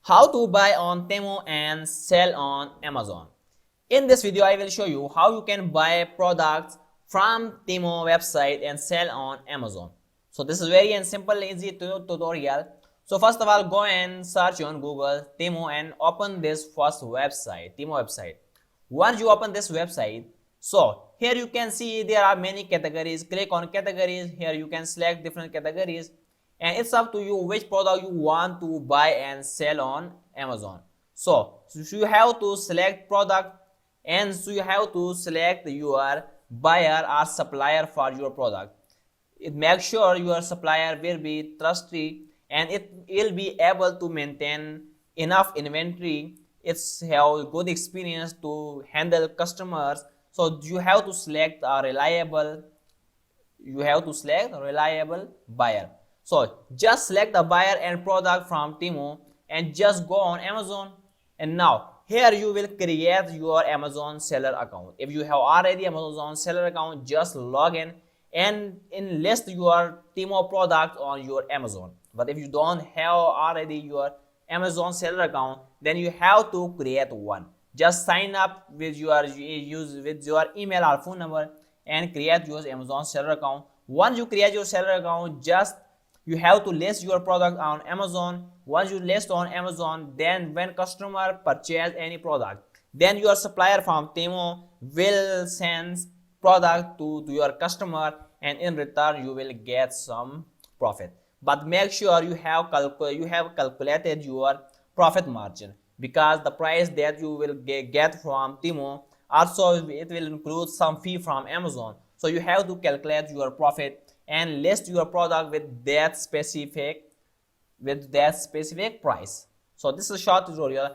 How to buy on Temu and sell on Amazon. In this video, I will show you how you can buy products from Temu website and sell on Amazon. So this is very and simple, easy tutorial. So first of all, go and search on Google Temu and open this first website, Temu website. Once you open this website, so here you can see there are many categories. Click on categories. Here you can select different categories. And it's up to you which product you want to buy and sell on Amazon. So you have to select product, and so you have to select your buyer or supplier for your product. Make sure your supplier will be trustworthy and it will be able to maintain enough inventory. It's have good experience to handle customers. So you have to select a reliable buyer. So just select the buyer and product from Temu and just go on Amazon. And now here you will create your Amazon seller account. If you have already Amazon seller account, just log in and list your Temu product on your Amazon. But if you don't have already your Amazon seller account, then you have to create one. Just sign up with your email or phone number and create your Amazon seller account. Once you create your seller account, just you have to list your product on Amazon. Once you list on Amazon, then when customer purchase any product, then your supplier from Temu will send product to your customer, and in return you will get some profit. But make sure you have calculated your profit margin, because the price that you will get from Temu also it will include some fee from Amazon. So you have to calculate your profit and list your product with that specific price. So this is a short tutorial.